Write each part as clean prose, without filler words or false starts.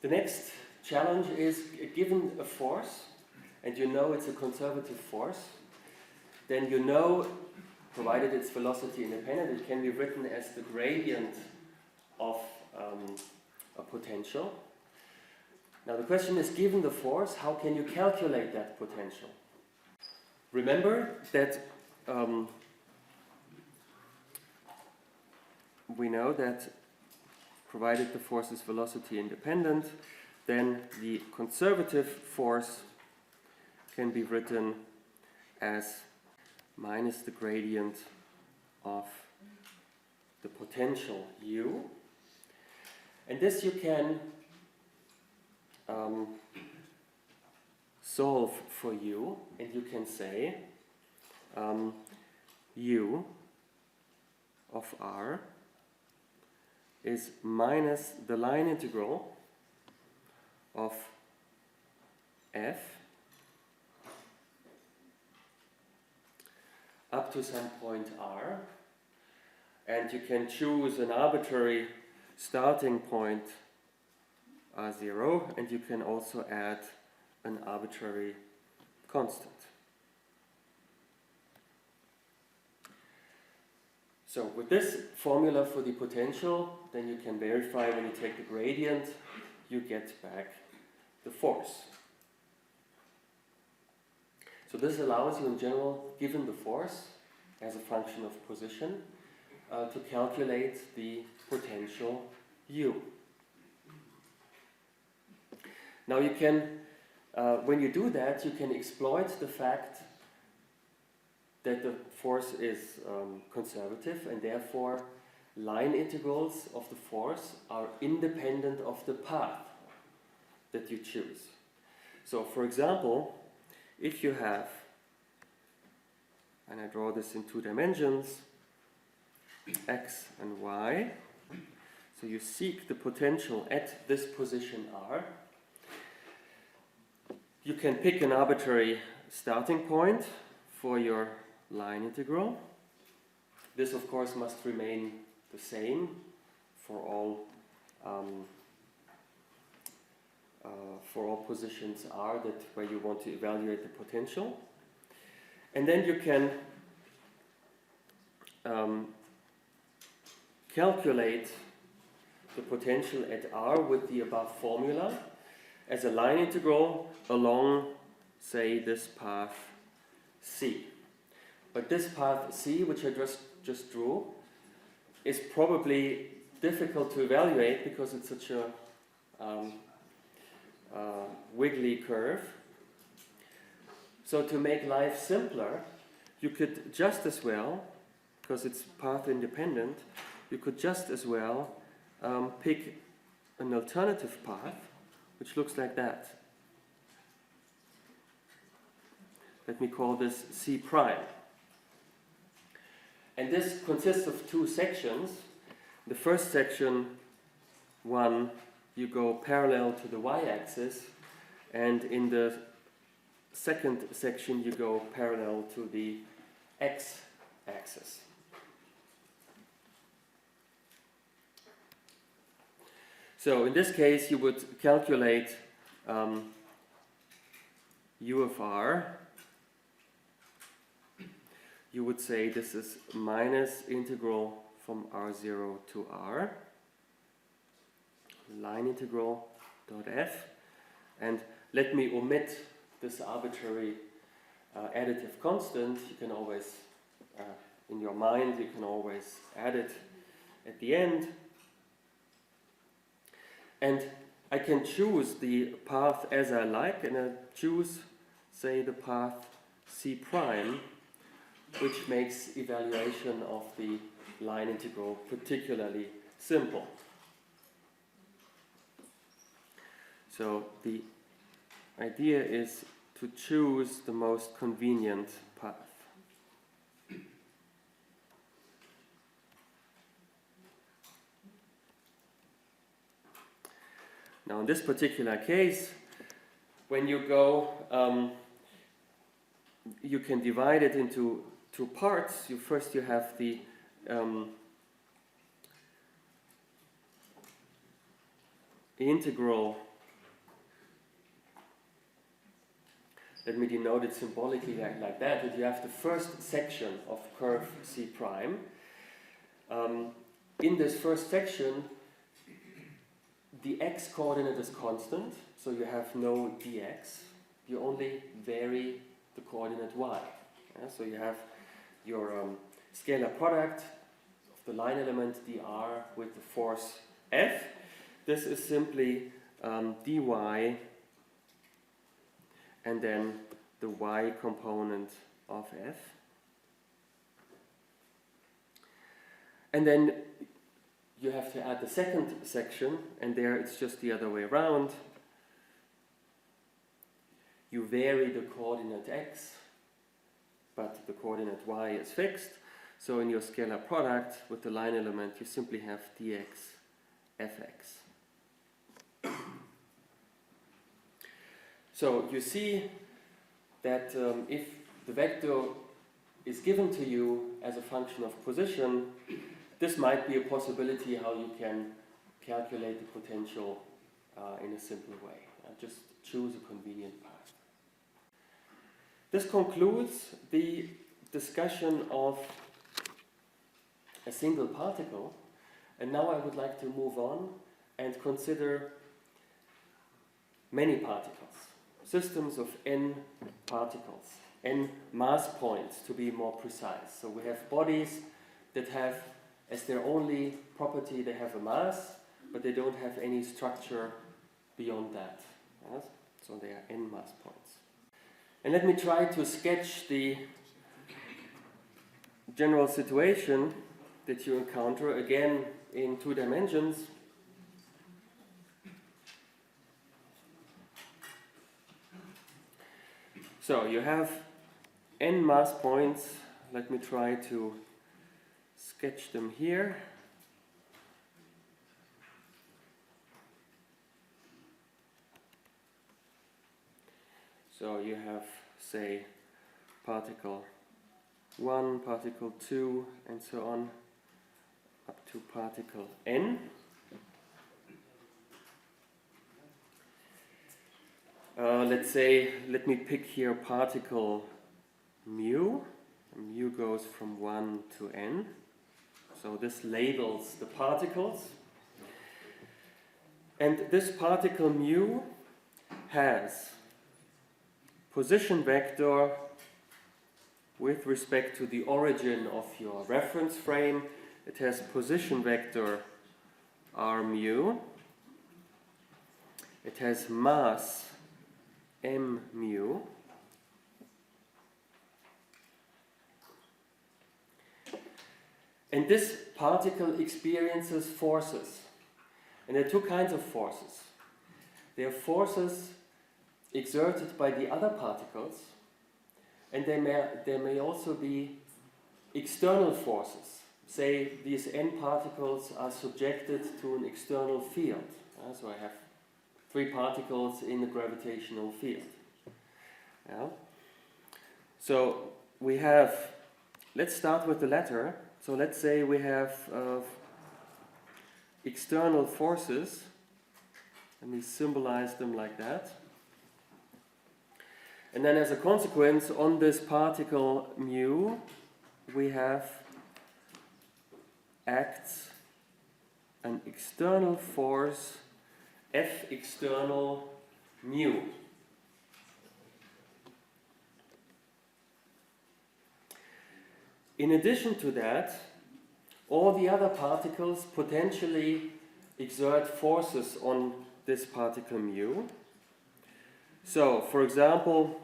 The next challenge is, given a force, and you know it's a conservative force, then you know, provided it's velocity independent, it can be written as the gradient of a potential. Now the question is, given the force, how can you calculate that potential? Remember that we know that provided the force is velocity independent, then the conservative force can be written as minus the gradient of the potential u. And this you can solve for u, and you can say u of r is minus the line integral of f up to some point r, and you can choose an arbitrary starting point r0, and you can also add an arbitrary constant. So with this formula for the potential, then you can verify when you take the gradient, you get back the force. So this allows you in general, given the force as a function of position, to calculate the potential u. Now you can, when you do that, you can exploit the fact that the force is conservative, and therefore line integrals of the force are independent of the path that you choose. So for example, if you have, and I draw this in 2 dimensions, x and y, so you seek the potential at this position r, you can pick an arbitrary starting point for your line integral. This of course must remain the same for all positions r that where you want to evaluate the potential. And then you can calculate the potential at r with the above formula as a line integral along, say, this path c. But this path c, which I just drew, is probably difficult to evaluate because it's such a wiggly curve. So to make life simpler, you could just as well, because it's path independent, you could just as well pick an alternative path which looks like that. Let me call this C prime. And this consists of 2 sections. The first section, you go parallel to the y-axis, and in the second section you go parallel to the x-axis. So in this case you would calculate u of r. You would say this is minus integral from r0 to r, line integral dot f, and let me omit this arbitrary additive constant. You can always, in your mind, you can always add it at the end. And I can choose the path as I like, and I choose, say, the path C prime, which makes evaluation of the line integral particularly simple. So the idea is to choose the most convenient path. Now in this particular case, when you go, you can divide it into 2 parts. First you have the integral let me denote it symbolically like that, that you have the first section of curve C prime. In this first section, the x coordinate is constant, so you have no dx. You only vary the coordinate y. Yeah? So you have your scalar product of the line element dr with the force F. This is simply dy and then the y component of F. And then you have to add the second section, and there it's just the other way around. You vary the coordinate x, but the coordinate y is fixed. So in your scalar product with the line element, you simply have dx fx. So you see that if the vector is given to you as a function of position, this might be a possibility how you can calculate the potential in a simple way. Just choose a convenient path. This concludes the discussion of a single particle, and now I would like to move on and consider many particles, systems of n particles, n mass points to be more precise. So we have bodies that have, as their only property, they have a mass, but they don't have any structure beyond that. Yes? So they are n mass points. And let me try to sketch the general situation that you encounter again in 2 dimensions. So you have n mass points. Let me try to sketch them here. So you have, say, particle 1, particle 2, and so on, up to particle n. Let's say, let me pick here particle mu. Mu goes from 1 to n. So this labels the particles. And this particle mu has position vector with respect to the origin of your reference frame. It has position vector r mu. It has mass m mu. And this particle experiences forces. And there are 2 kinds of forces. There are forces exerted by the other particles, and there may also be external forces. Say these n particles are subjected to an external field. So I have 3 particles in the gravitational field. Yeah. So we have, let's start with the latter. So let's say we have external forces. Let me symbolize them like that. And then as a consequence, on this particle mu, we have acts an external force F external mu. In addition to that, all the other particles potentially exert forces on this particle mu. So, for example,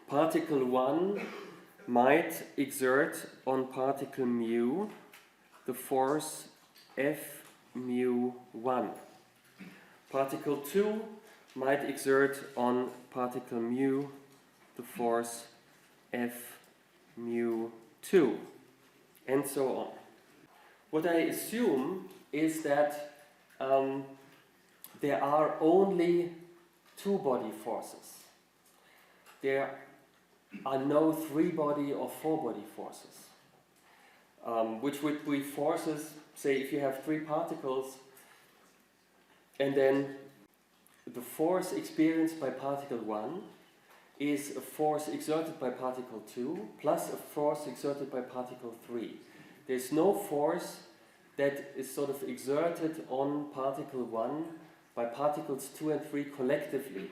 particle 1 might exert on particle mu the force F mu 1. Particle 2 might exert on particle mu the force F mu 2, and so on. What I assume is that there are only 2 body forces. There are no 3 body or 4 body forces, which would be forces, say if you have 3 particles and then the force experienced by particle 1 is a force exerted by particle 2 plus a force exerted by particle 3. There's no force that is sort of exerted on particle 1 by particles 2 and 3 collectively.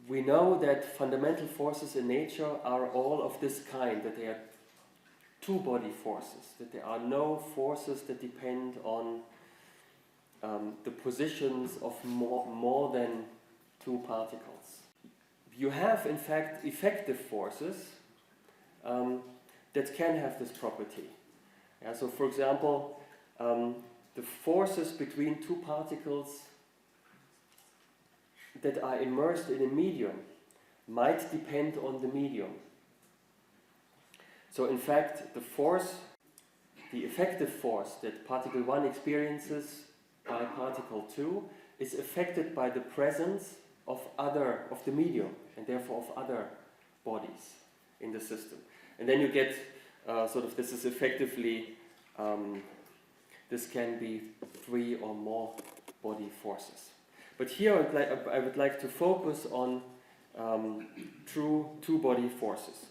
We know that fundamental forces in nature are all of this kind, that they are two-body forces, that there are no forces that depend on the positions of more than two particles. You have, in fact, effective forces that can have this property. Yeah, so, for example, the forces between two particles that are immersed in a medium might depend on the medium. So, in fact, the effective force that particle 1 experiences by particle 2 is affected by the presence of the medium, and therefore of other bodies in the system. And then you get this is effectively, this can be 3 or more body forces. But here I would like to focus on true two-body forces.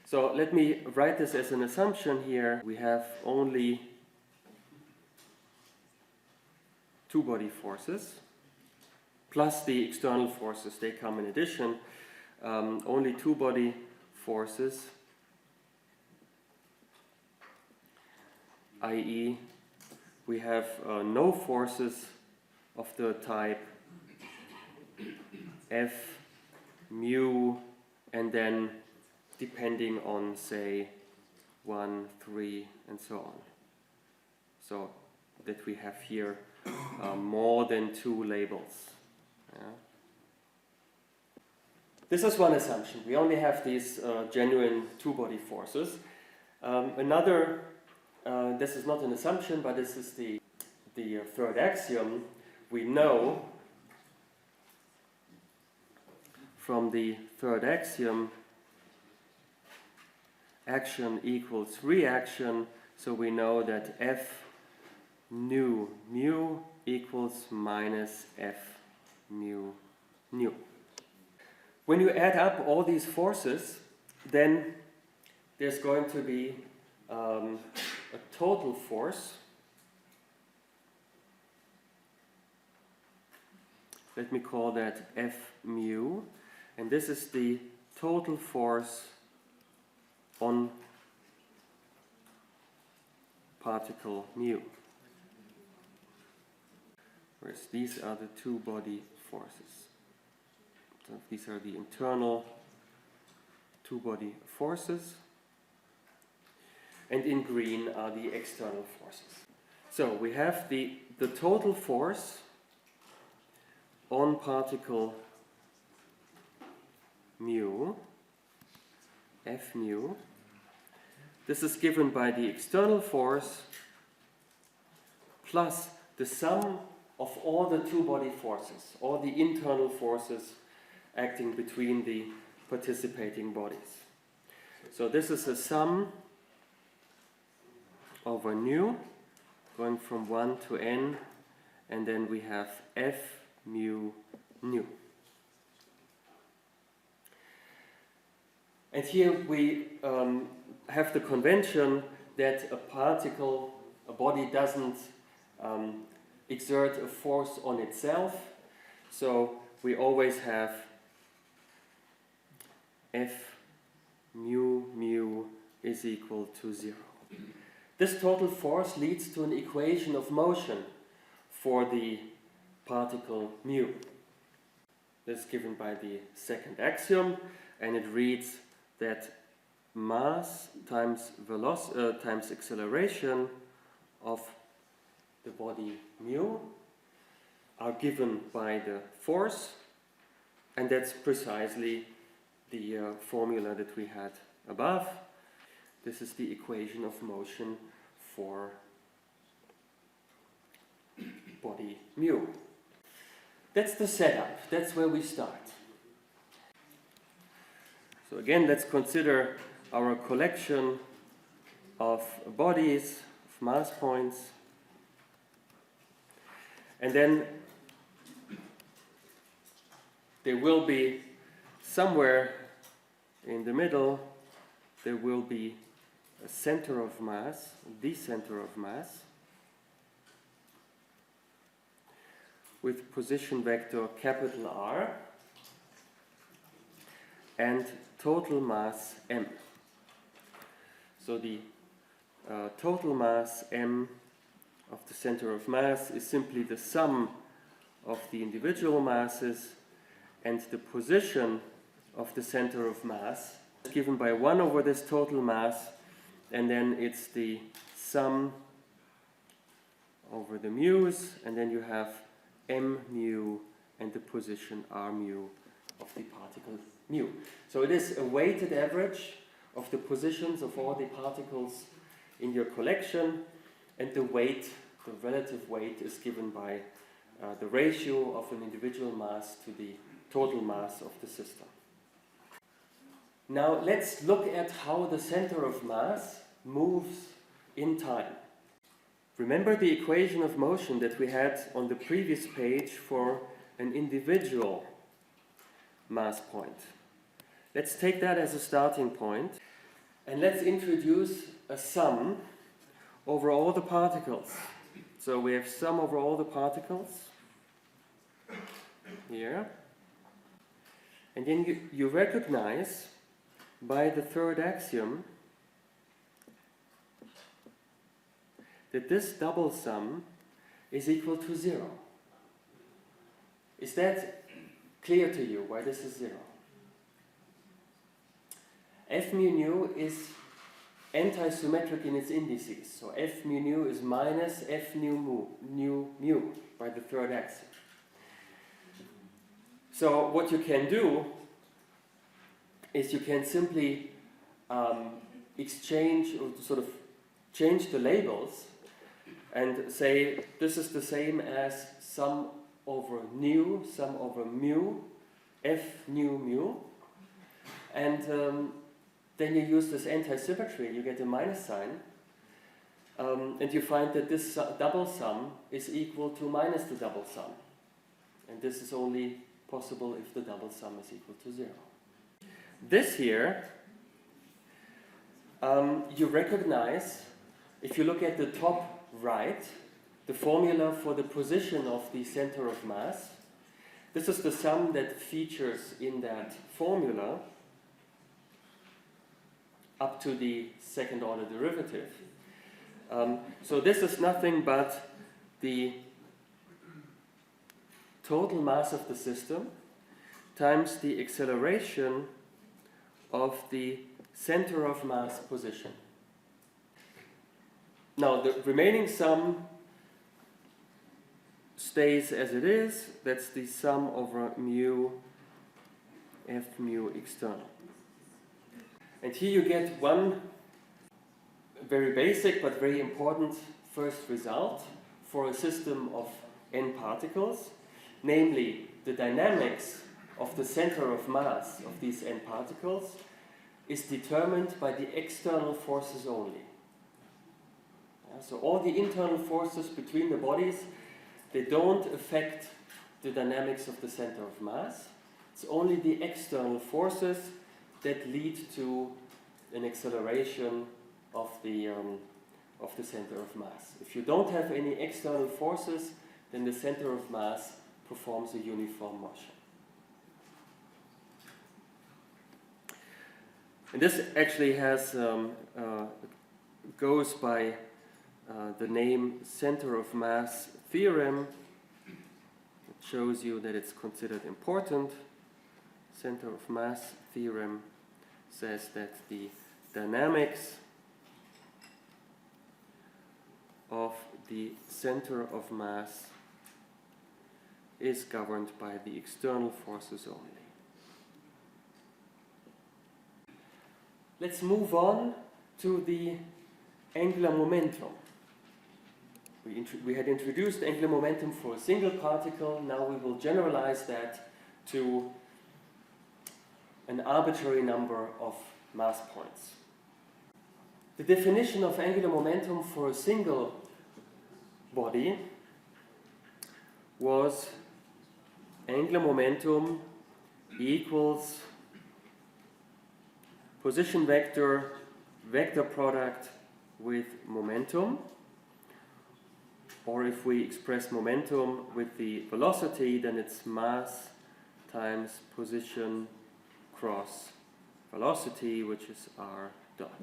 So let me write this as an assumption here. We have only two-body forces, plus the external forces, they come in addition. Only two-body forces, i.e. we have no forces of the type F, mu, and then depending on, say, 1, 3, and so on. So that we have here more than two labels. Yeah. This is one assumption. We only have these genuine two-body forces. This is not an assumption, but this is the third axiom. We know from the third axiom, action equals reaction, so we know that F nu mu equals minus F mu nu. When you add up all these forces, then there's going to be a total force. Let me call that F mu, and this is the total force on particle mu. Whereas these are the two-body forces. So these are the internal two-body forces, and in green are the external forces. So we have the total force on particle mu, F mu. This is given by the external force plus the sum of all the two-body forces, all the internal forces acting between the participating bodies. So this is a sum over nu, going from 1 to n, and then we have F mu nu. And here we have the convention that a body doesn't exert a force on itself, so we always have F mu mu is equal to 0. This total force leads to an equation of motion for the particle mu. This is given by the second axiom, and it reads that mass times times acceleration of the body mu are given by the force, and that's precisely the formula that we had above. This is the equation of motion for body mu. That's the setup. That's where we start. So again, let's consider our collection of bodies, of mass points. And then there will be somewhere in the middle, there will be a center of mass, the center of mass, with position vector capital R and total mass m. So the total mass m of the center of mass is simply the sum of the individual masses, and the position of the center of mass is given by 1 over this total mass, and then it's the sum over the mu's, and then you have m mu and the position r mu of the particle mu. So it is a weighted average of the positions of all the particles in your collection, and the weight, the relative weight, is given by the ratio of an individual mass to the total mass of the system. Now let's look at how the center of mass moves in time. Remember the equation of motion that we had on the previous page for an individual mass point. Let's take that as a starting point, and let's introduce a sum over all the particles. So we have sum over all the particles here, and then you recognize by the third axiom that this double sum is equal to 0. Is that clear to you why this is 0? F mu nu is antisymmetric in its indices. So F mu nu is minus F nu mu by the third axiom. So what you can do is you can simply exchange, or sort of change the labels and say this is the same as sum over nu, sum over mu, F nu mu, and then you use this anti-symmetry, you get a minus sign, and you find that this double sum is equal to minus the double sum, and this is only possible if the double sum is equal to 0. This here, you recognize, if you look at the top right, the formula for the position of the center of mass. This is the sum that features in that formula up to the second order derivative. So this is nothing but the total mass of the system times the acceleration of the center of mass position. Now the remaining sum stays as it is. That's the sum over mu F mu external. And here you get one very basic but very important first result for a system of n particles, namely the dynamics of the center of mass of these n particles is determined by the external forces only. So all the internal forces between the bodies, they don't affect the dynamics of the center of mass. It's only the external forces that lead to an acceleration of the center of mass. If you don't have any external forces, then the center of mass performs a uniform motion. And this actually has goes by the name center of mass theorem. It shows you that it's considered important. Center of mass theorem says that the dynamics of the center of mass is governed by the external forces only. Let's move on to the angular momentum. We had introduced angular momentum for a single particle. Now we will generalize that to an arbitrary number of mass points. The definition of angular momentum for a single body was angular momentum equals position vector, vector product with momentum. Or if we express momentum with the velocity, then it's mass times position cross velocity, which is r dot.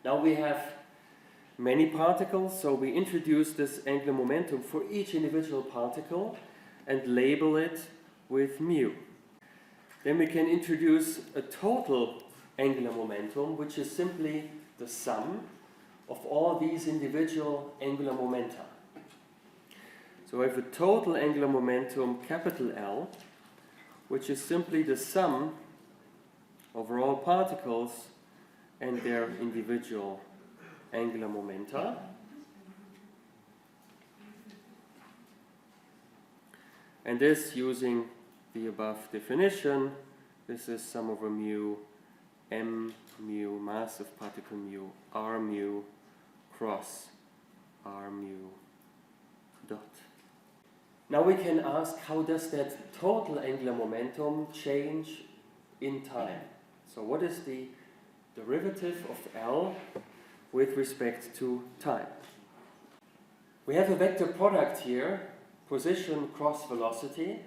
Now we have many particles, so we introduce this angular momentum for each individual particle and label it with mu. Then we can introduce a total angular momentum, which is simply the sum of all these individual angular momenta. So we have a total angular momentum, capital L, which is simply the sum over all particles and their individual angular momenta. And this, using the above definition, this is sum over mu, m mu, mass of particle mu, r mu, cross r mu dot. Now we can ask, how does that total angular momentum change in time? So what is the derivative of L with respect to time? We have a vector product here, position cross velocity.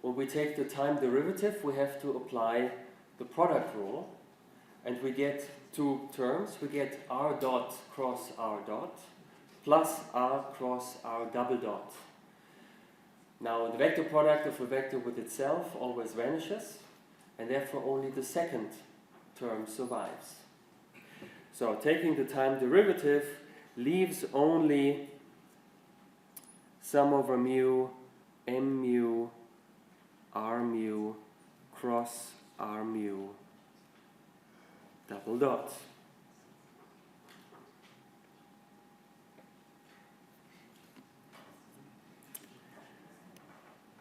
When we take the time derivative, we have to apply the product rule, and we get two terms. We get r dot cross r dot plus r cross r double dot. Now the vector product of a vector with itself always vanishes, and therefore only the second term survives. So taking the time derivative leaves only sum over mu, m mu, r mu, cross r mu, double dot.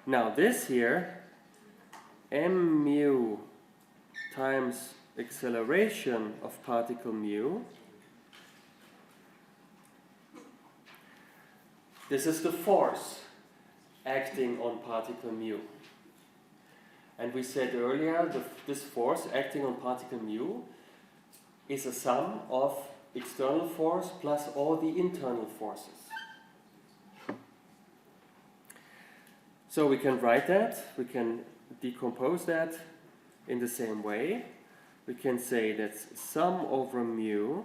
Now this here, m mu times acceleration of particle mu, this is the force acting on particle mu. And we said earlier, this force acting on particle mu is a sum of external force plus all the internal forces. So we can write that, we can decompose that in the same way. We can say that's sum over mu,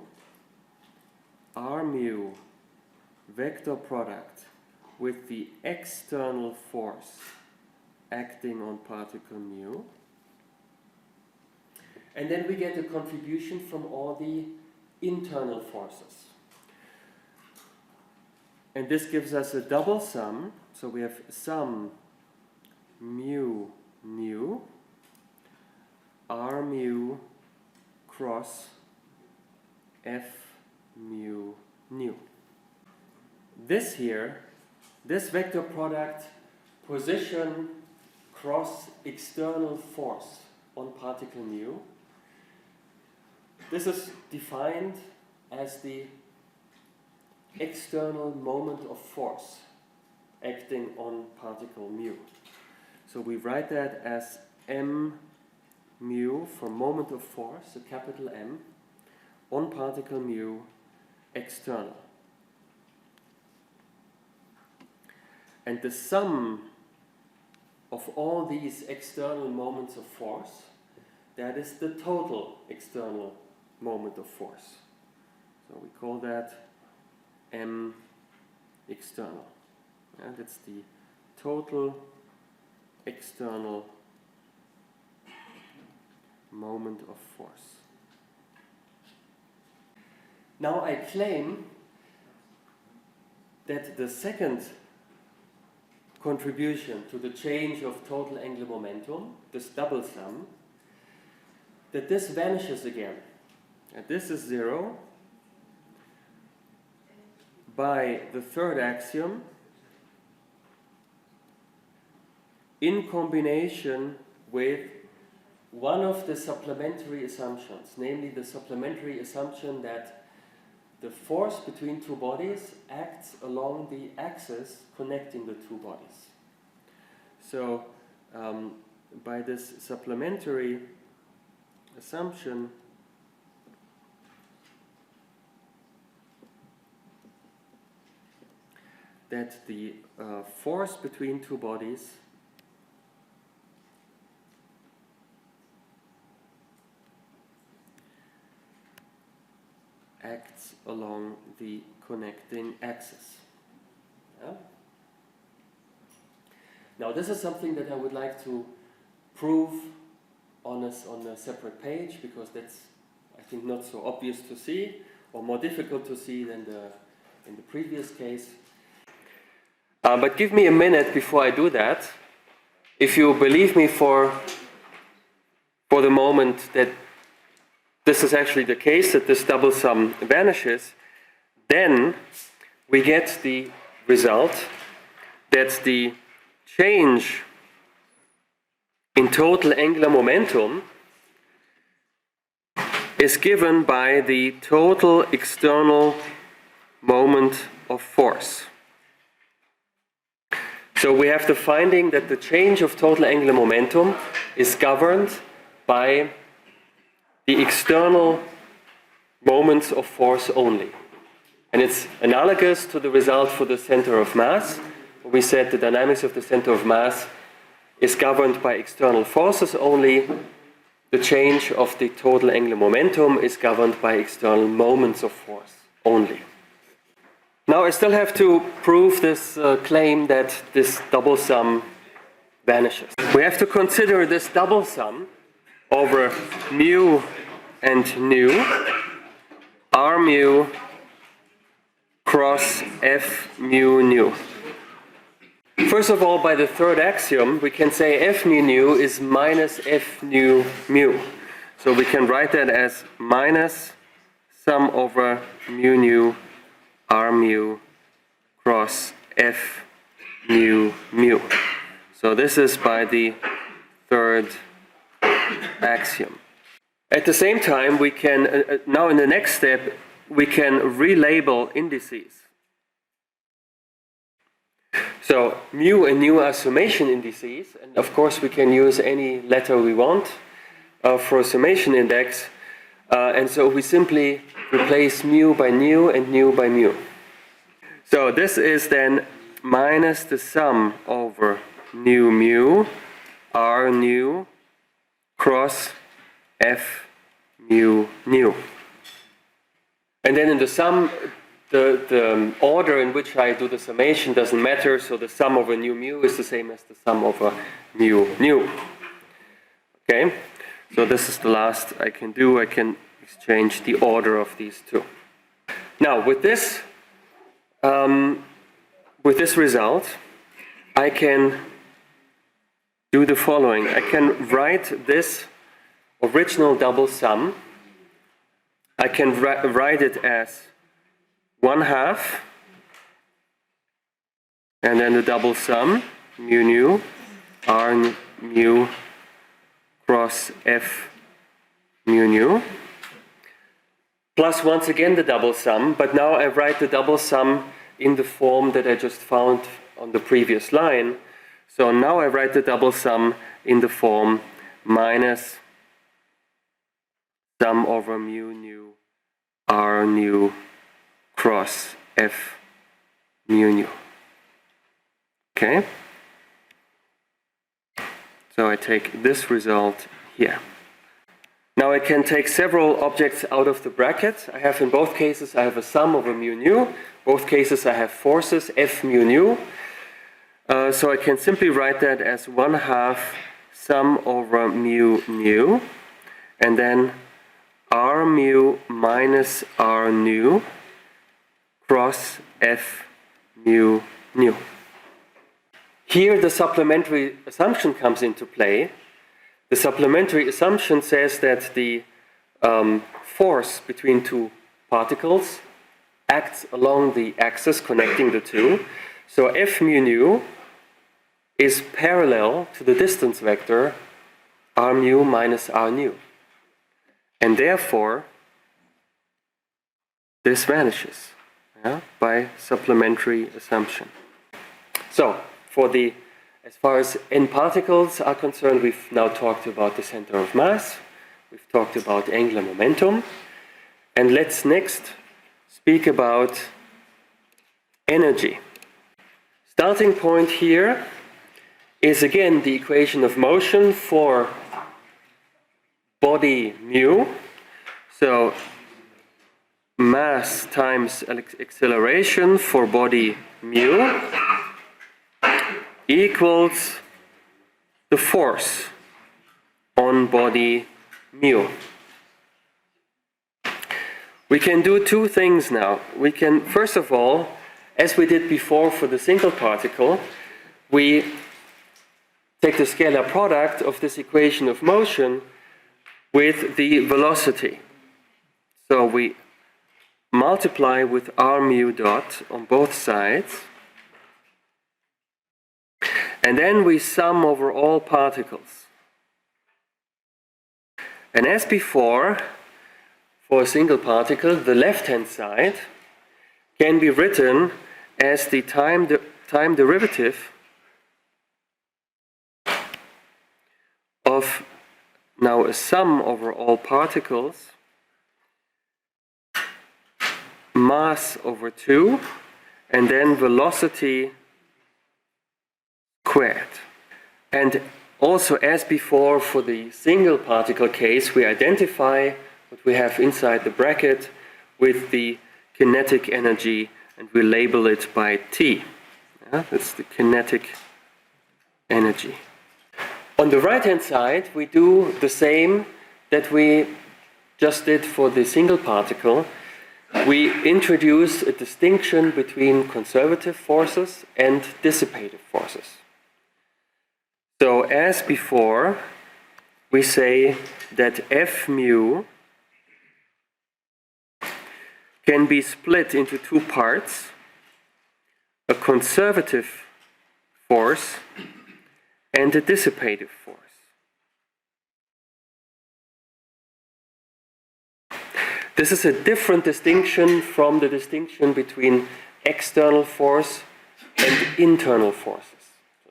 r mu, vector product with the external force acting on particle mu. And then we get a contribution from all the internal forces. And this gives us a double sum. So we have sum mu nu, r mu cross f mu nu. This here, this vector product, position cross external force on particle mu, this is defined as the external moment of force acting on particle mu. So we write that as m mu for moment of force, a capital M, on particle mu external. And the sum of all these external moments of force, that is the total external moment of force. So we call that M external. And it's the total external moment of force. Now I claim that the second contribution to the change of total angular momentum, this double sum, that this vanishes again. And this is zero by the third axiom in combination with one of the supplementary assumptions, namely the supplementary assumption that the force between two bodies acts along the axis connecting the two bodies. So by this supplementary assumption that the force between two bodies acts along the connecting axis. Yeah? Now this is something that I would like to prove on a separate page, because that's, I think, not so obvious to see, or more difficult to see than in the previous case. But give me a minute before I do that. If you believe me for the moment that this is actually the case, that this double sum vanishes, then we get the result that the change in total angular momentum is given by the total external moment of force. So we have the finding that the change of total angular momentum is governed by the external moments of force only. And it's analogous to the result for the center of mass. We said the dynamics of the center of mass is governed by external forces only. The change of the total angular momentum is governed by external moments of force only. Now I still have to prove this claim that this double sum vanishes. We have to consider this double sum over mu and nu, r mu cross f mu nu. First of all, by the third axiom, we can say f mu nu is minus f nu mu. So we can write that as minus sum over mu nu r mu cross f mu mu. So this is by the third axiom. At the same time, we can, now in the next step, we can relabel indices. So mu and nu are summation indices, and of course we can use any letter we want for a summation index, and so we simply replace mu by nu and nu by mu. So this is then minus the sum over nu mu r nu cross f mu nu. And then in the sum, the order in which I do the summation doesn't matter, so the sum over nu mu is the same as the sum over mu nu. Okay, so this is the last I can do. I can exchange the order of these two. Now with this result, I can do the following. I can write this original double sum. I can write it as 1/2, and then the double sum mu nu r mu cross f mu nu, plus once again the double sum, but now I write the double sum in the form that I just found on the previous line. So now I write the double sum in the form minus sum over mu nu r nu cross f mu nu. Okay? So I take this result here. Now I can take several objects out of the bracket. I have in both cases, I have a sum over mu nu. Both cases I have forces F mu nu. So I can simply write that as 1/2 sum over mu nu, and then r mu minus r nu cross F mu nu. Here the supplementary assumption comes into play. The supplementary assumption says that the force between two particles acts along the axis connecting the two. So F mu nu is parallel to the distance vector r mu minus r nu. And therefore, this vanishes by supplementary assumption. So, for the As far as n particles are concerned, we've now talked about the center of mass, we've talked about angular momentum, and let's next speak about energy. Starting point here is again the equation of motion for body mu. So mass times acceleration for body mu equals the force on body mu. We can do two things now. We can, first of all, as we did before for the single particle, we take the scalar product of this equation of motion with the velocity. So we multiply with r mu dot on both sides, and then we sum over all particles. And as before, for a single particle, the left-hand side can be written as the time derivative of now a sum over all particles, mass over 2, and then velocity squared. And also, as before, for the single particle case, we identify what we have inside the bracket with the kinetic energy, and we label it by T. That's the kinetic energy. On the right-hand side, we do the same that we just did for the single particle. We introduce a distinction between conservative forces and dissipative forces. So as before, we say that F mu can be split into two parts: a conservative force and a dissipative force. This is a different distinction from the distinction between external force and internal forces.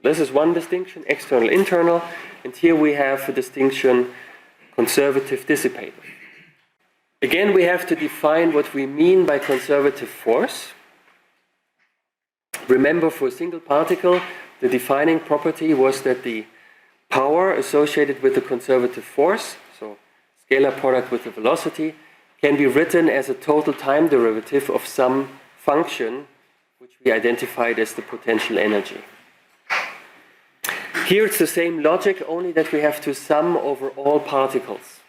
This is one distinction, external, internal, and here we have a distinction, conservative, dissipative. Again, we have to define what we mean by conservative force. Remember, for a single particle, the defining property was that the power associated with the conservative force, so scalar product with the velocity, can be written as a total time derivative of some function which we identified as the potential energy. Here it's the same logic, only that we have to sum over all particles.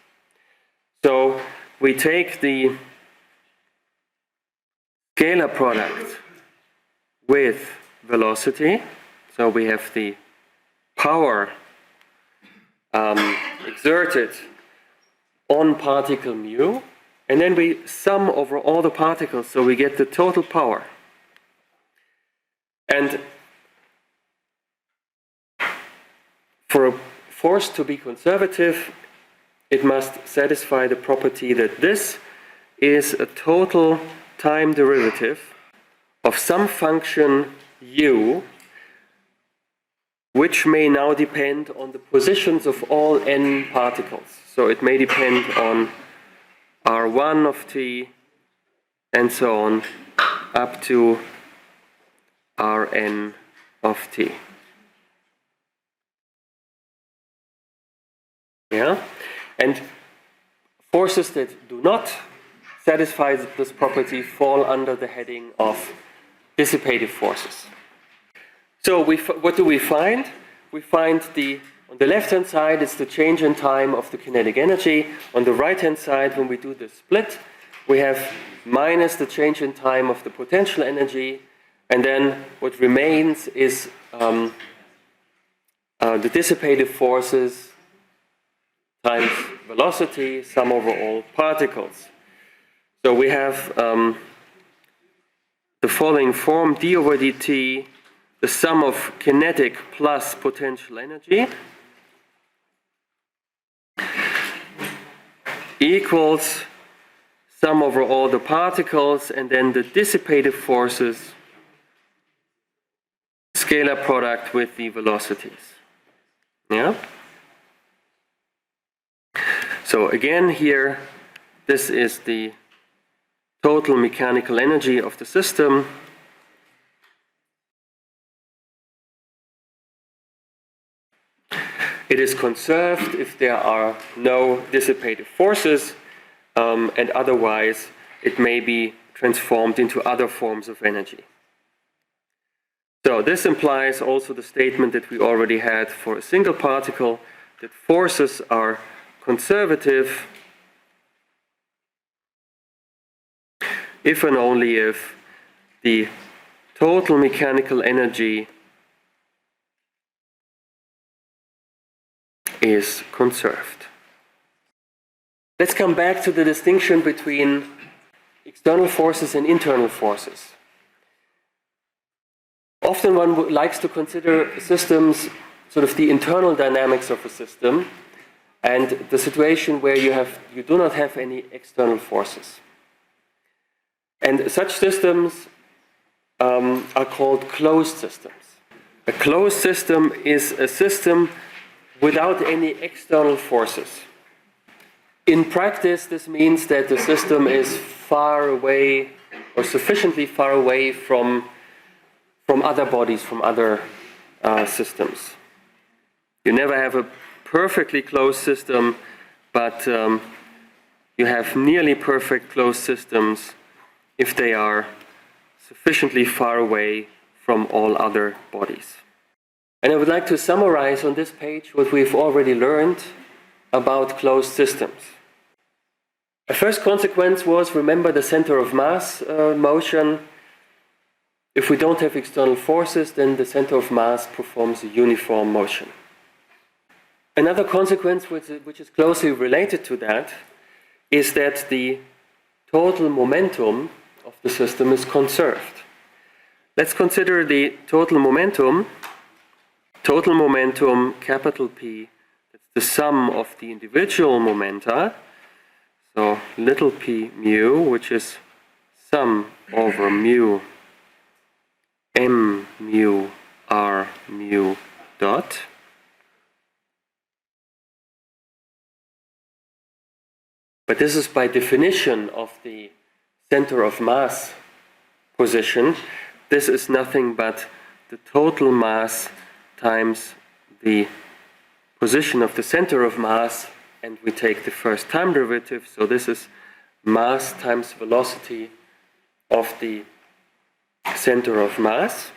So we take the scalar product with velocity, so we have the power exerted on particle mu, and then we sum over all the particles, so we get the total power. And for a force to be conservative, it must satisfy the property that this is a total time derivative of some function u, which may now depend on the positions of all n particles. So it may depend on r1 of t and so on up to rn of t. Yeah? And forces that do not satisfy this property fall under the heading of dissipative forces. So what do we find? We find on the left-hand side, it's the change in time of the kinetic energy. On the right-hand side, when we do the split, we have minus the change in time of the potential energy, and then what remains is the dissipative forces times velocity, sum over all particles. So we have the following form: d over dt, the sum of kinetic plus potential energy, equals sum over all the particles, and then the dissipative forces scalar product with the velocities. Yeah? So again here, this is the total mechanical energy of the system. It is conserved if there are no dissipative forces, and otherwise it may be transformed into other forms of energy. So this implies also the statement that we already had for a single particle, that forces are conservative if and only if the total mechanical energy is conserved. Let's come back to the distinction between external forces and internal forces. Often one likes to consider systems, sort of the internal dynamics of a system, and the situation where you do not have any external forces. And such systems are called closed systems. A closed system is a system without any external forces. In practice, this means that the system is far away or sufficiently far away from other bodies, from other systems. You never have a perfectly closed system, but you have nearly perfect closed systems if they are sufficiently far away from all other bodies. And I would like to summarize on this page what we've already learned about closed systems. A first consequence was, remember the center of mass motion. If we don't have external forces, then the center of mass performs a uniform motion. Another consequence which is closely related to that is that the total momentum of the system is conserved. Let's consider the total momentum. Total momentum, capital P, that's the sum of the individual momenta. So little p mu, which is sum over mu m mu r mu dot. But this is by definition of the center of mass position. This is nothing but the total mass times the position of the center of mass, and we take the first time derivative, so this is mass times velocity of the center of mass.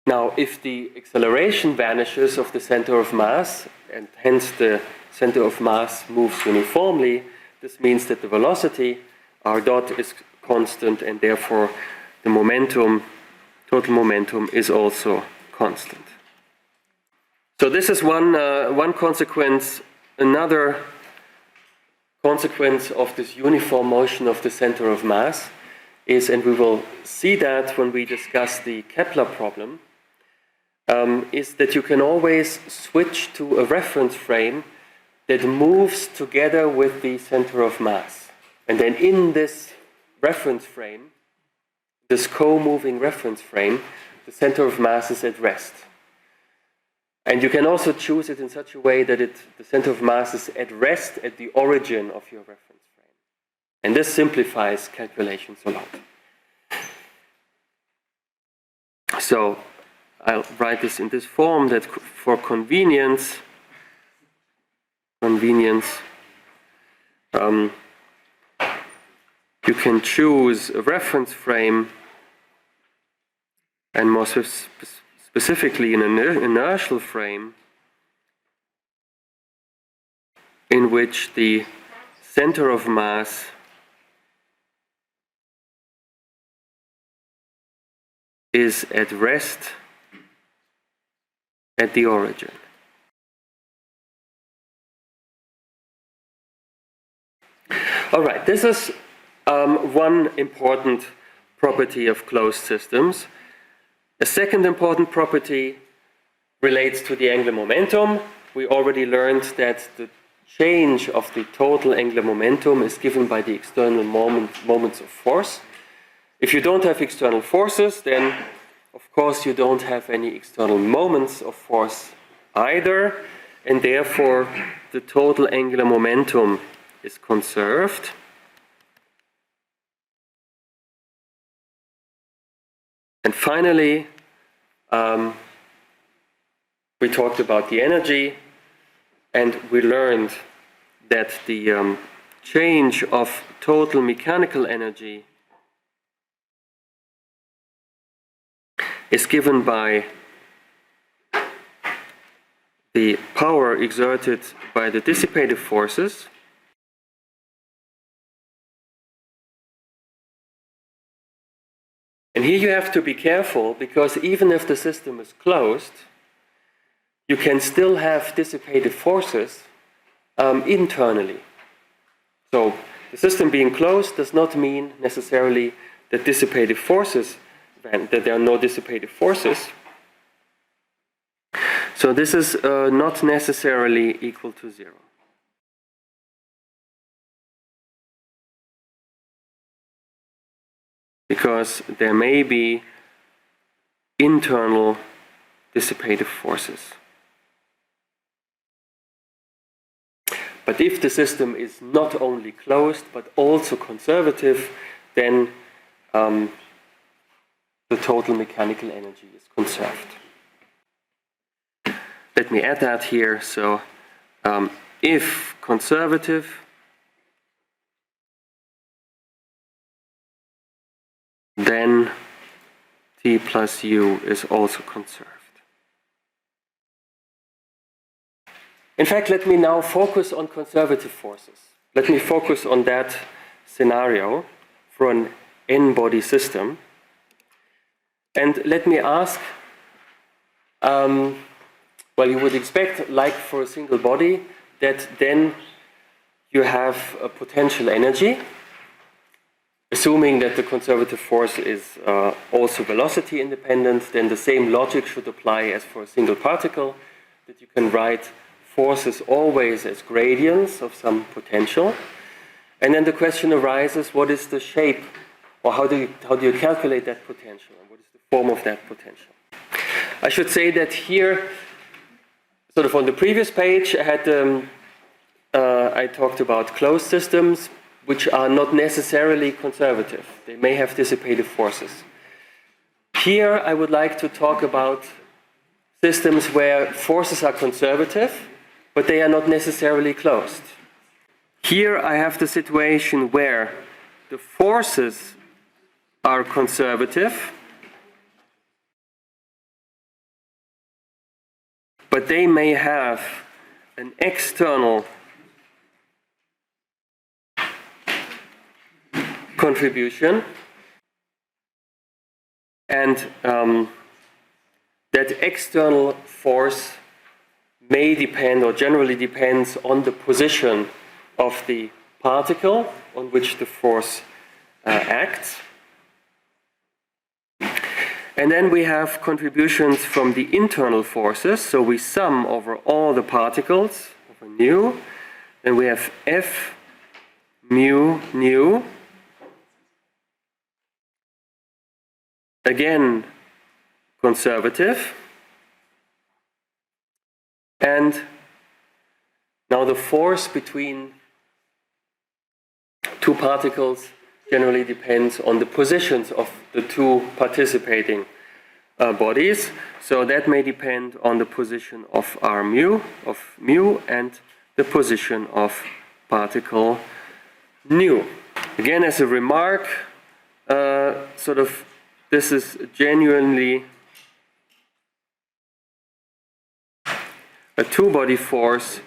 Now, if the acceleration vanishes of the center of mass, and hence the center of mass moves uniformly, this means that the velocity, r dot, is constant, and therefore the momentum, total momentum, is also constant. So this is one consequence. Another consequence of this uniform motion of the center of mass is, and we will see that when we discuss the Kepler problem, is that you can always switch to a reference frame that moves together with the center of mass. And then in this reference frame, this co-moving reference frame, the center of mass is at rest. And you can also choose it in such a way that the center of mass is at rest at the origin of your reference frame. And this simplifies calculations a lot. So I'll write this in this form, that for convenience, you can choose a reference frame, and more specifically an inertial frame, in which the center of mass is at rest at the origin. All right, this is one important property of closed systems. A second important property relates to the angular momentum. We already learned that the change of the total angular momentum is given by the external moments of force. If you don't have external forces, then Of course, you don't have any external moments of force either, and therefore the total angular momentum is conserved. And finally, we talked about the energy, and we learned that the change of total mechanical energy is given by the power exerted by the dissipative forces and here you have to be careful, because even if the system is closed, you can still have dissipative forces internally. So the system being closed does not mean necessarily that dissipative forces, that there are no dissipative forces. So this is not necessarily equal to 0. Because there may be internal dissipative forces. But if the system is not only closed but also conservative, then the total mechanical energy is conserved. Let me add that here. So if conservative, then T plus U is also conserved. In fact, let me now focus on conservative forces. Let me focus on that scenario for an n-body system. And let me ask, well, you would expect, like for a single body, that then you have a potential energy, assuming that the conservative force is also velocity independent. Then the same logic should apply as for a single particle, that you can write forces always as gradients of some potential. And then the question arises, what is the shape, or how do you calculate that potential, and what is the form of that potential? I should say that here, sort of on the previous page, I talked about closed systems, which are not necessarily conservative. They may have dissipative forces. Here I would like to talk about systems where forces are conservative, but they are not necessarily closed. Here I have the situation where the forces are conservative, but they may have an external contribution, and that external force may depend, or generally depends, on the position of the particle on which the force acts. And then we have contributions from the internal forces, so we sum over all the particles over nu, and we have F mu nu. Again, conservative. And now the force between two particles generally depends on the positions of the two participating bodies. So that may depend on the position of R mu, and the position of particle nu. Again, as a remark, this is genuinely a two-body force,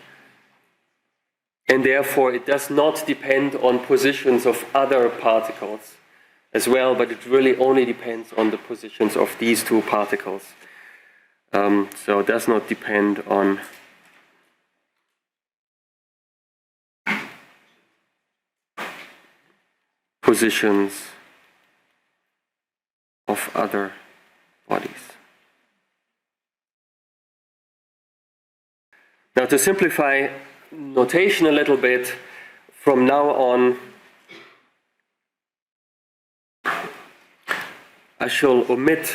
and therefore it does not depend on positions of other particles as well, but it really only depends on the positions of these two particles. So it does not depend on positions of other bodies. Now, to simplify notation a little bit, from now on I shall omit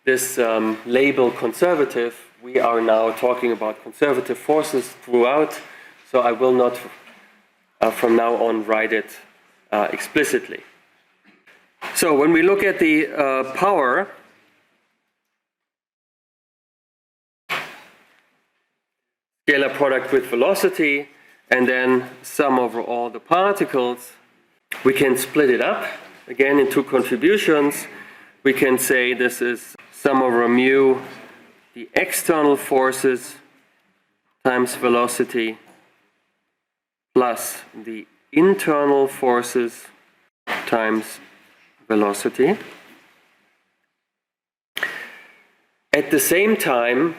this label conservative, we are now talking about conservative forces throughout, so I will not from now on write it explicitly. So when we look at the power, scalar product with velocity, and then sum over all the particles, we can split it up again in two contributions. We can say this is sum over mu, the external forces times velocity, plus the internal forces times velocity. At the same time,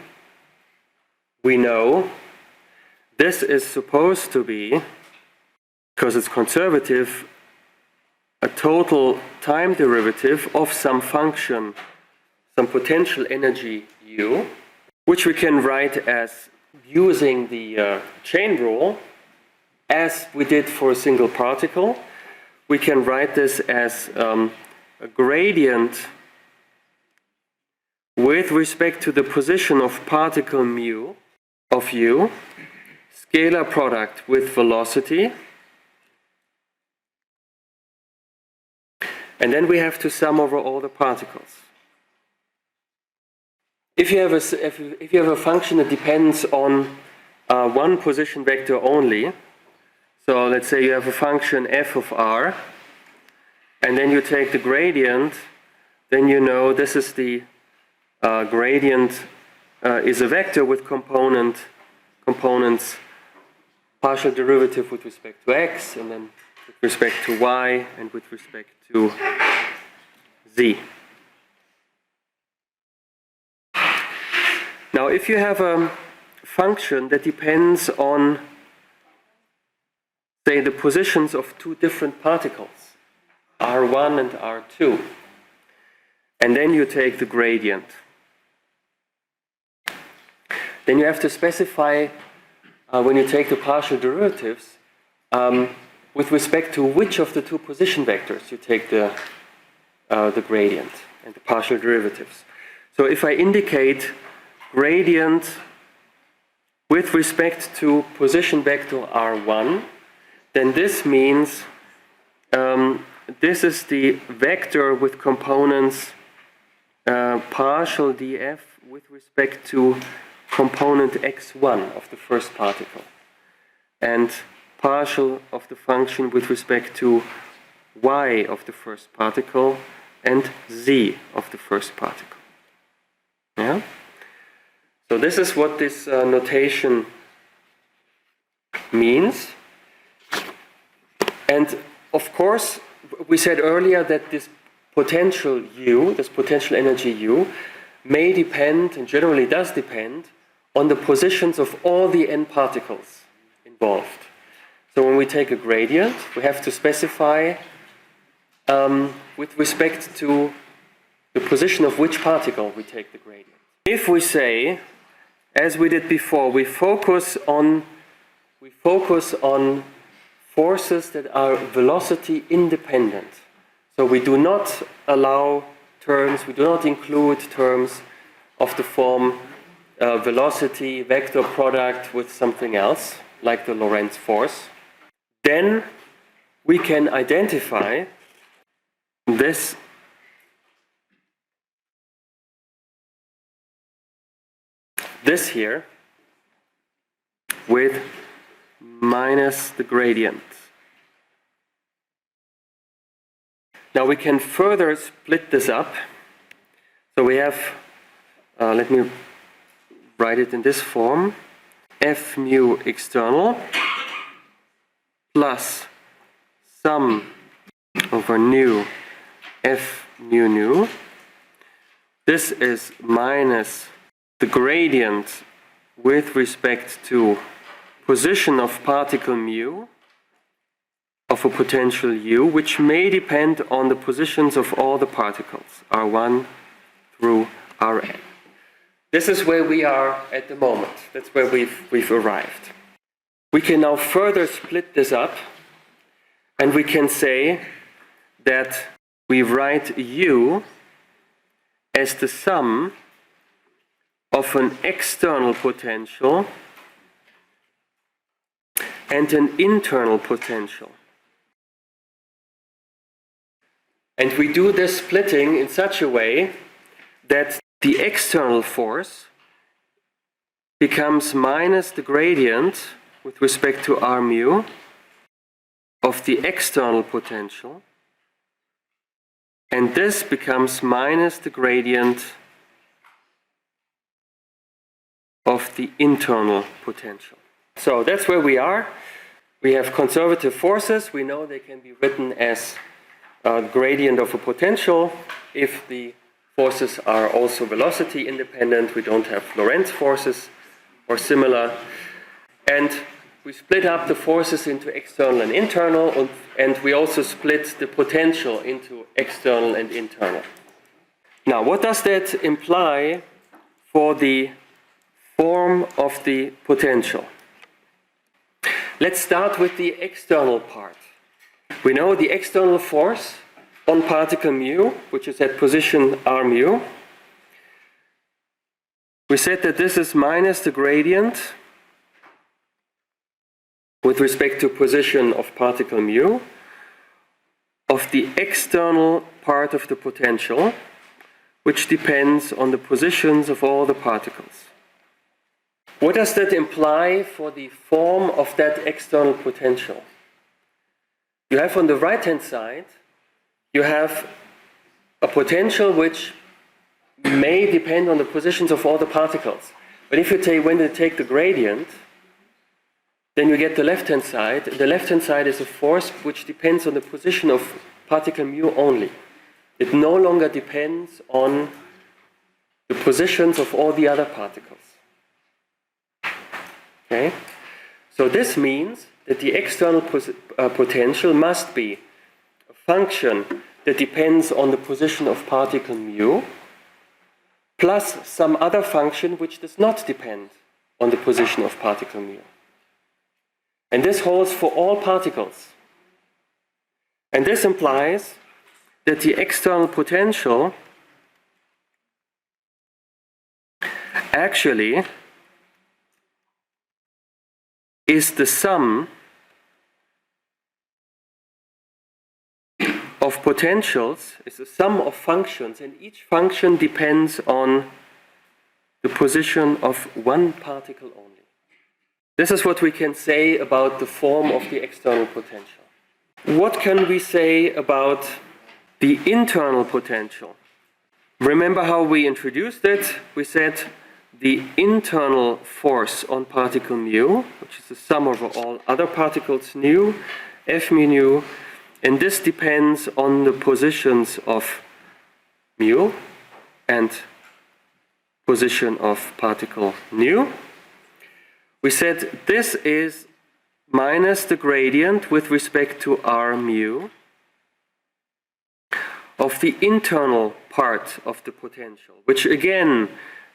we know this is supposed to be, because it's conservative, a total time derivative of some function, some potential energy u, which we can write as, using the chain rule, as we did for a single particle. We can write this as a gradient with respect to the position of particle mu of u, scalar product with velocity, and then we have to sum over all the particles. If you have a function that depends on one position vector only, so let's say you have a function f of r, and then you take the gradient, then you know this is the gradient is a vector with components partial derivative with respect to x, and then with respect to y, and with respect to z. Now, if you have a function that depends on, say, the positions of two different particles, r1 and r2, and then you take the gradient, then you have to specify, when you take the partial derivatives, with respect to which of the two position vectors you take the gradient and the partial derivatives. So if I indicate gradient with respect to position vector r1, then this means this is the vector with components partial df with respect to component x1 of the first particle, and partial of the function with respect to y of the first particle and z of the first particle. Yeah? So this is what this notation means. And of course, we said earlier that this potential u, this potential energy u, may depend, and generally does depend, on the positions of all the n particles involved. So when we take a gradient, we have to specify with respect to the position of which particle we take the gradient. If we say, as we did before, we focus on forces that are velocity independent. So we do not allow terms, we do not include terms of the form velocity vector product with something else, like the Lorentz force. Then we can identify this here with minus the gradient. Now we can further split this up. So we have, let me write it in this form, f mu external plus sum over nu f mu nu. This is minus the gradient with respect to position of particle mu of a potential u, which may depend on the positions of all the particles, r1 through rn. This is where we are at the moment. That's where we've arrived. We can now further split this up, and we can say that we write u as the sum of an external potential and an internal potential. And we do this splitting in such a way that the external force becomes minus the gradient with respect to r mu of the external potential, and this becomes minus the gradient of the internal potential. So that's where we are. We have conservative forces. We know they can be written as a gradient of a potential. If the forces are also velocity independent, we don't have Lorentz forces or similar. And we split up the forces into external and internal, and we also split the potential into external and internal. Now, what does that imply for the form of the potential? Let's start with the external part. We know the external force on particle mu, which is at position r mu. We said that this is minus the gradient with respect to position of particle mu of the external part of the potential, which depends on the positions of all the particles. What does that imply for the form of that external potential? You have on the right-hand side, you have a potential which may depend on the positions of all the particles. But if you take the gradient, then you get the left-hand side. The left-hand side is a force which depends on the position of particle mu only. It no longer depends on the positions of all the other particles. Okay? So this means that the external potential must be a function that depends on the position of particle mu plus some other function which does not depend on the position of particle mu. And this holds for all particles. And this implies that the external potential actually is the sum of potentials, is the sum of functions, and each function depends on the position of one particle only. This is what we can say about the form of the external potential. What can we say about the internal potential? Remember how we introduced it? We said the internal force on particle mu, which is the sum over all other particles nu, F mu nu, and this depends on the positions of mu and position of particle nu. We said this is minus the gradient with respect to r mu of the internal part of the potential, which again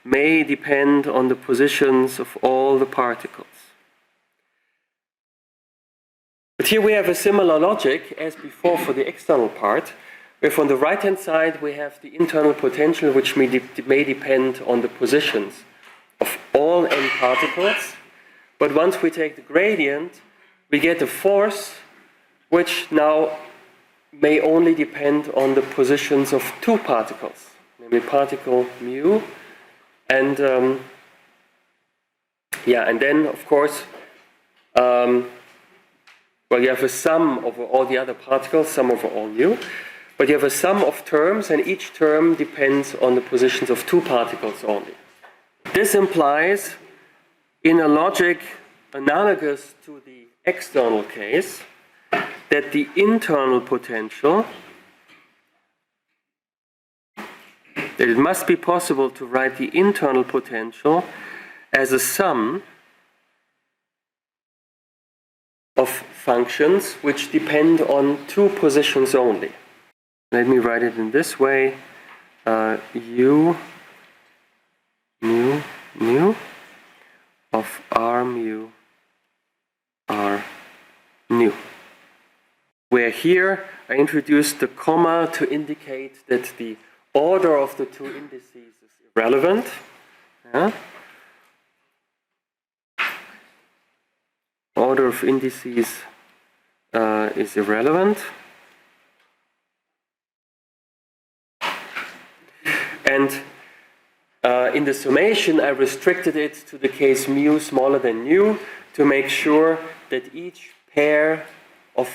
may depend on the positions of all the particles. But here we have a similar logic as before for the external part, where on the right-hand side we have the internal potential, which may depend on the positions of all n particles. But once we take the gradient, we get a force which now may only depend on the positions of two particles, namely particle mu and and then of course you have a sum over all the other particles, sum over all nu, but you have a sum of terms, and each term depends on the positions of two particles only. This implies, in a logic analogous to the external case, that the internal potential, that it must be possible to write the internal potential as a sum of functions which depend on two positions only. Let me write it in this way. U mu mu of r mu r nu. Where here I introduced the comma to indicate that the order of the two indices is irrelevant. Yeah? Order of indices is irrelevant. And in the summation, I restricted it to the case mu smaller than nu to make sure that each pair of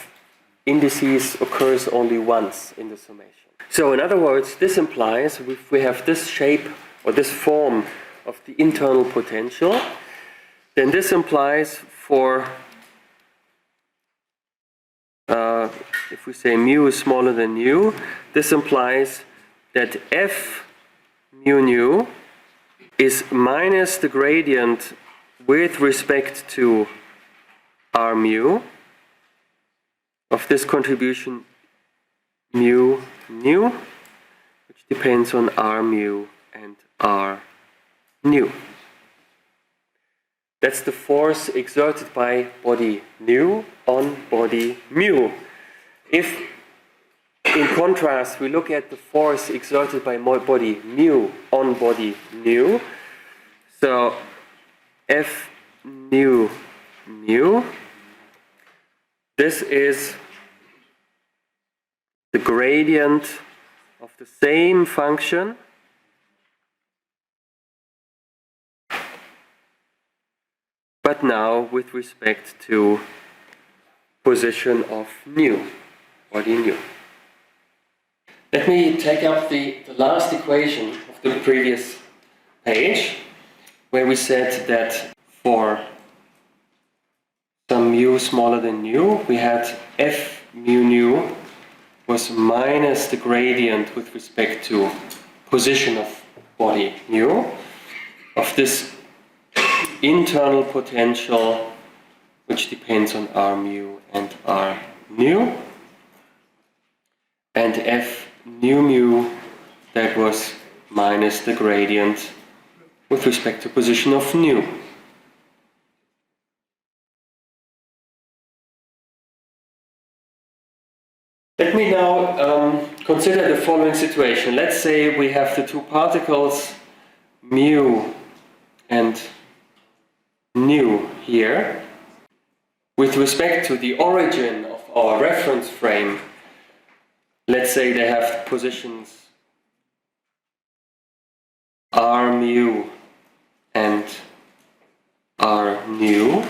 indices occurs only once in the summation. So in other words, this implies if we have this shape or this form of the internal potential, then this implies for, if we say mu is smaller than nu, this implies that f mu nu is minus the gradient with respect to r mu of this contribution mu nu, which depends on r mu and r nu. That's the force exerted by body nu on body mu. If, in contrast, we look at the force exerted by body mu on body nu, so F nu mu, this is the gradient of the same function but now with respect to position of nu, body nu. Let me take up the last equation of the previous page, where we said that for some mu smaller than nu, we had f mu nu was minus the gradient with respect to position of body nu of this internal potential, which depends on r mu and r nu, and f nu mu, that was minus the gradient with respect to position of nu. Let me now consider the following situation. Let's say we have the two particles mu and nu here. With respect to the origin of our reference frame, let's say they have positions r mu and r nu,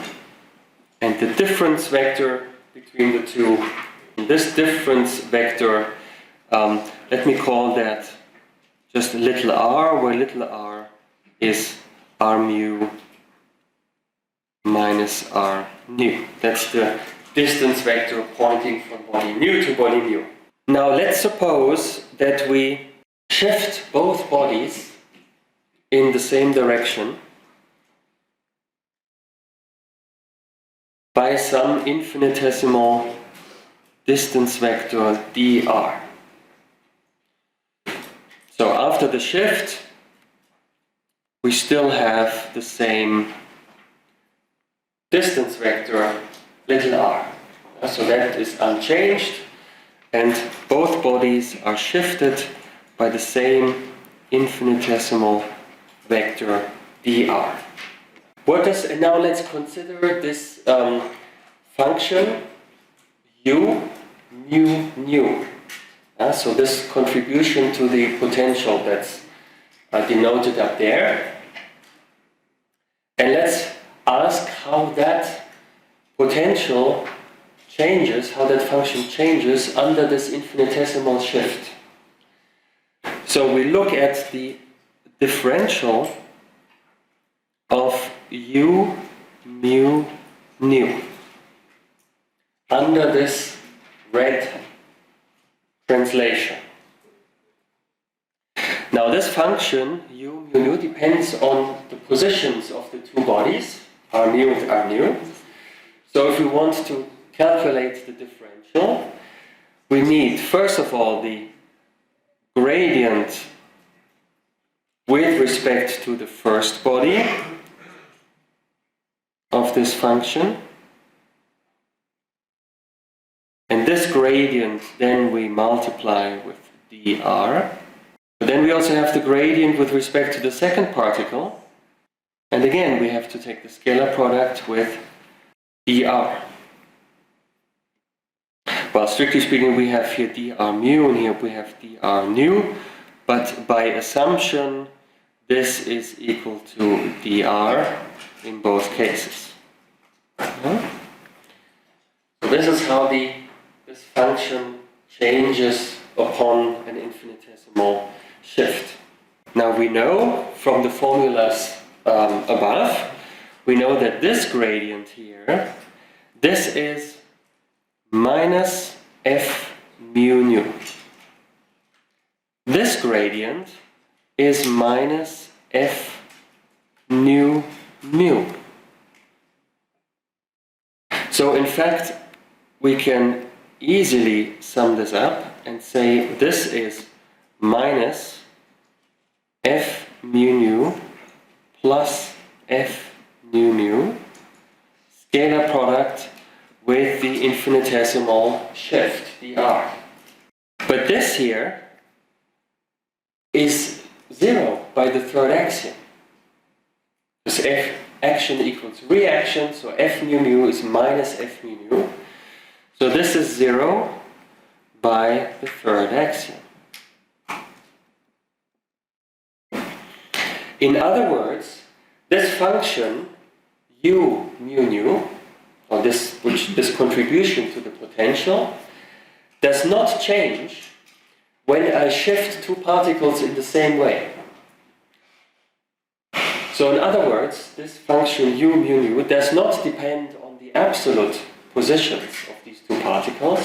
and the difference vector between the two, this difference vector, let me call that just little r, where little r is r mu minus r nu. That's the distance vector pointing from body nu to body mu. Now let's suppose that we shift both bodies in the same direction by some infinitesimal distance vector dr. So after the shift, we still have the same distance vector little r. So that is unchanged, and both bodies are shifted by the same infinitesimal vector dr. And now let's consider this function u mu nu. So this contribution to the potential that's denoted up there. And let's ask how that potential changes, how that function changes under this infinitesimal shift. So we look at the differential of u mu nu under this red translation. Now this function u mu nu depends on the positions of the two bodies, r mu and r nu. So if we want to calculate the differential, we need first of all the gradient with respect to the first body of this function, and this gradient then we multiply with dr. But then we also have the gradient with respect to the second particle. And again, we have to take the scalar product with dr. Well, strictly speaking, we have here dr mu, and here we have dr nu. But by assumption, this is equal to dr in both cases. So this is how this function changes upon an infinitesimal shift. Now we know from the formulas above, we know that this gradient here, this is minus f mu nu. This gradient is minus f nu mu. So in fact, we can easily sum this up and say this is minus f mu nu plus f nu mu, scalar product with the infinitesimal shift, dr. But this here is 0 by the third axiom. Because f action equals reaction, so f mu mu is minus f mu nu. So this is 0 by the third axiom. In other words, this function u mu nu, or this contribution to the potential, does not change when I shift two particles in the same way. So in other words, this function u mu nu does not depend on the absolute positions of these two particles.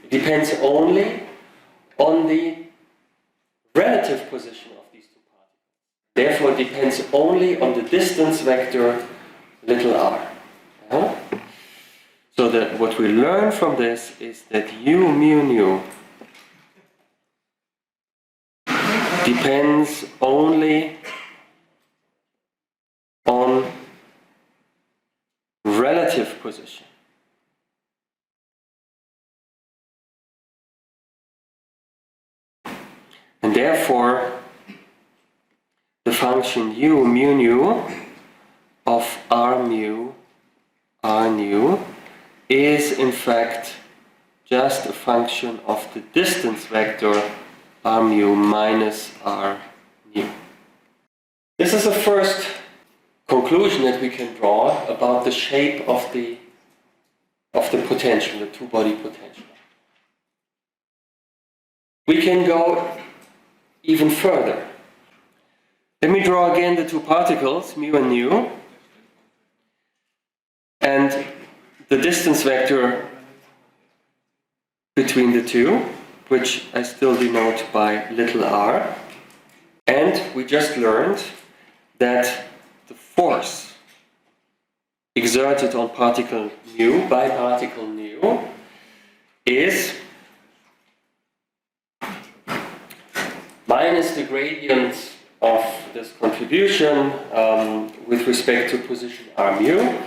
It depends only on the relative position of these two particles. Therefore, it depends only on the distance vector little r. Yeah? So that what we learn from this is that u mu nu depends only on relative position. And therefore, the function u mu nu of r mu r nu is in fact just a function of the distance vector r mu minus r mu. This is the first conclusion that we can draw about the shape of the potential, the two-body potential. We can go even further. Let me draw again the two particles, mu and nu, and the distance vector between the two, which I still denote by little r. And we just learned that the force exerted on particle mu by particle nu is minus the gradient of this contribution with respect to position r mu.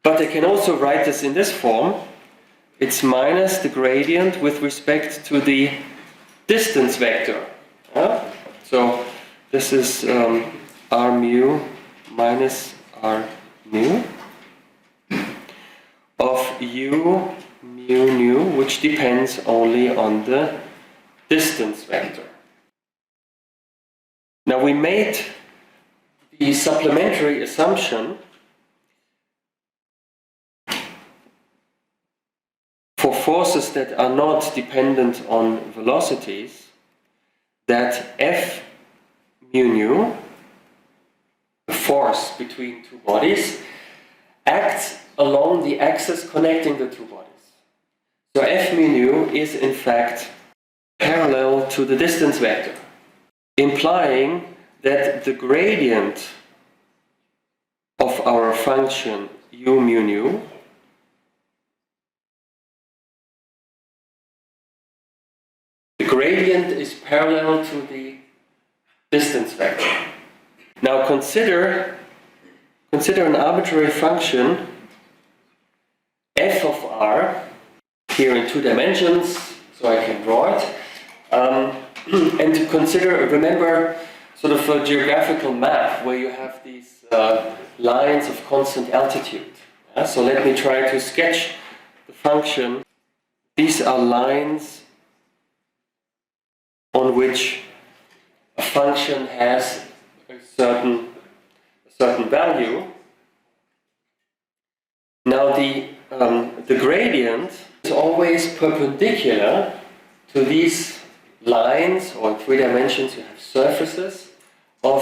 But I can also write this in this form. It's minus the gradient with respect to the distance vector. So this is r mu minus r nu of u mu nu, which depends only on the distance vector. Now we made the supplementary assumption for forces that are not dependent on velocities, that f mu nu, the force between two bodies, acts along the axis connecting the two bodies. So f mu nu is in fact parallel to the distance vector, implying that the gradient of our function u mu nu gradient is parallel to the distance vector. Now consider an arbitrary function f of r, here in two dimensions, so I can draw it. and remember sort of a geographical map where you have these lines of constant altitude. Yeah? So let me try to sketch the function. These are lines on which a function has a certain value. Now the gradient is always perpendicular to these lines, or in 3 dimensions you have surfaces of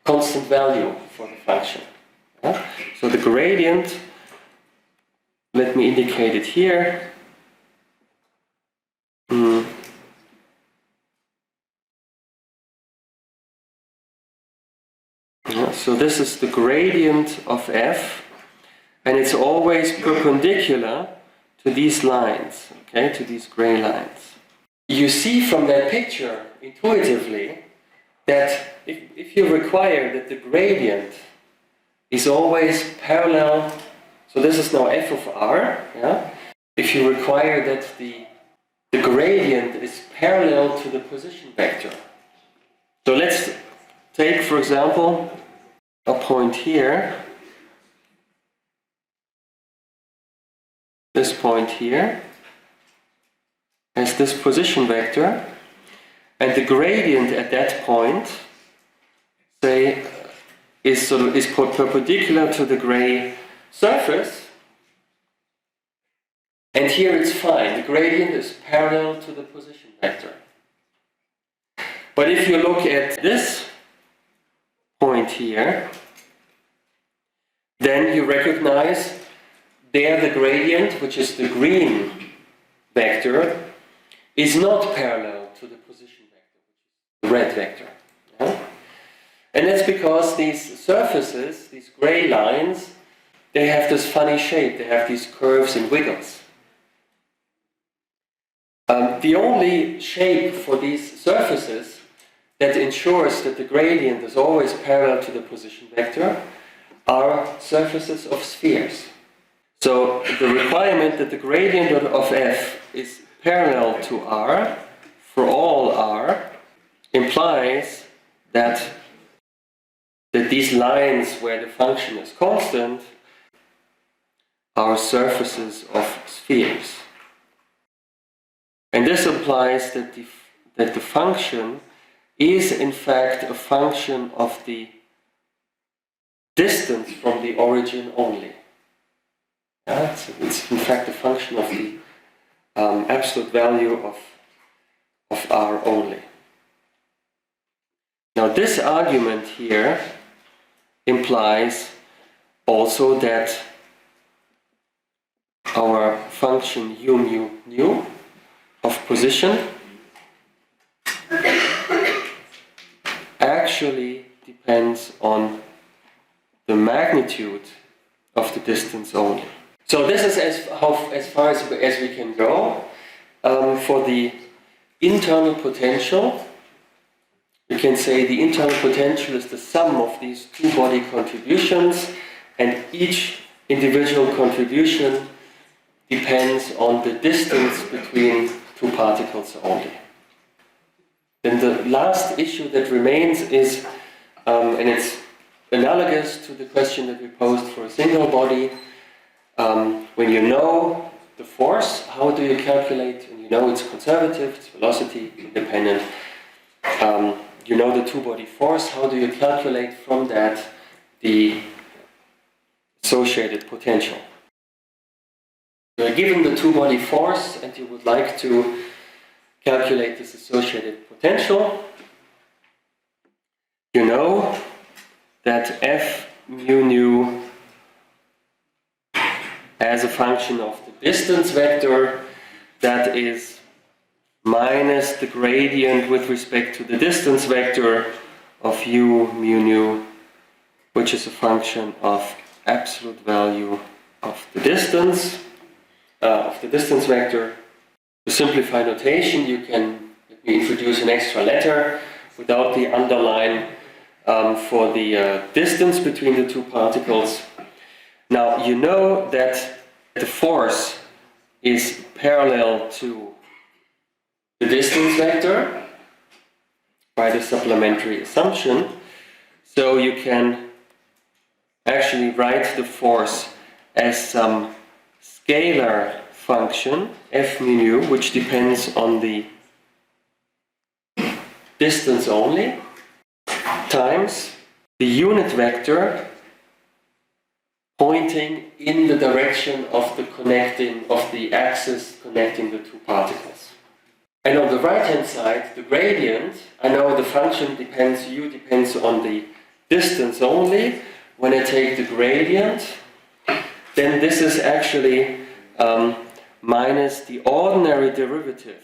constant value for the function. Yeah? So the gradient, let me indicate it here. Yeah, so this is the gradient of f, and it's always perpendicular to these lines, okay, to these gray lines. You see from that picture intuitively that if you require that the gradient is always parallel, so this is now f of r, yeah? If you require that the gradient is parallel to the position vector. So let's take, for example, a point here, this point here, as this position vector, and the gradient at that point, say, is perpendicular to the gray surface, and here it's fine, the gradient is parallel to the position vector. But if you look at this point here, then you recognize there the gradient, which is the green vector, is not parallel to the position vector, the red vector. Yeah? And that's because these surfaces, these gray lines, they have this funny shape, they have these curves and wiggles. The only shape for these surfaces that ensures that the gradient is always parallel to the position vector are surfaces of spheres. So the requirement that the gradient of f is parallel to r for all r implies that these lines where the function is constant are surfaces of spheres. And this implies that the function is in fact a function of the distance from the origin only. Yeah, it's in fact a function of the absolute value of r only. Now this argument here implies also that our function u mu nu of position actually depends on the magnitude of the distance only. So this is as far as we can go. For the internal potential, we can say the internal potential is the sum of these two body contributions, and each individual contribution depends on the distance between two particles only. Then the last issue that remains is, and it's analogous to the question that we posed for a single body, when you know the force, how do you calculate, and you know it's conservative, it's velocity independent, you know the two-body force, how do you calculate from that the associated potential? You are given the two-body force and you would like to calculate this associated potential. You know that f mu nu as a function of the distance vector, that is minus the gradient with respect to the distance vector of u mu nu, which is a function of absolute value of the distance vector. To simplify notation, you can let me introduce an extra letter without the underline for the distance between the two particles. Now you know that the force is parallel to the distance vector by the supplementary assumption. So you can actually write the force as some scalar function, f mu nu, which depends on the distance only, times the unit vector pointing in the direction of the axis connecting the two particles. And on the right hand side, the gradient, I know the function depends, u depends on the distance only. When I take the gradient, then this is actually minus the ordinary derivative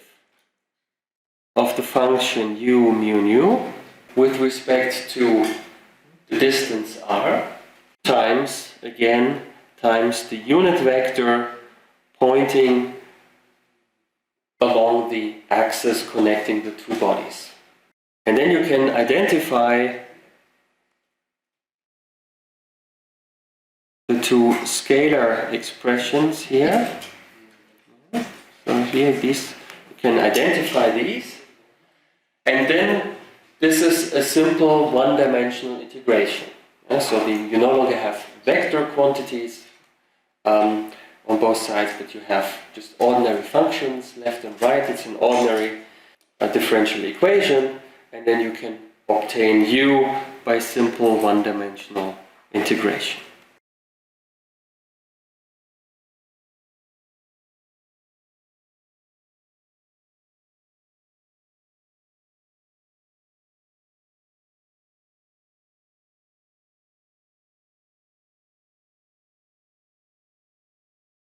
of the function u mu nu with respect to the distance r, times, again, times the unit vector pointing along the axis connecting the two bodies. And then you can identify the two scalar expressions here. So here, these, you can identify these. And then this is a simple one-dimensional integration. So you no longer have vector quantities on both sides, but you have just ordinary functions, left and right. It's an ordinary differential equation, and then you can obtain u by simple one-dimensional integration.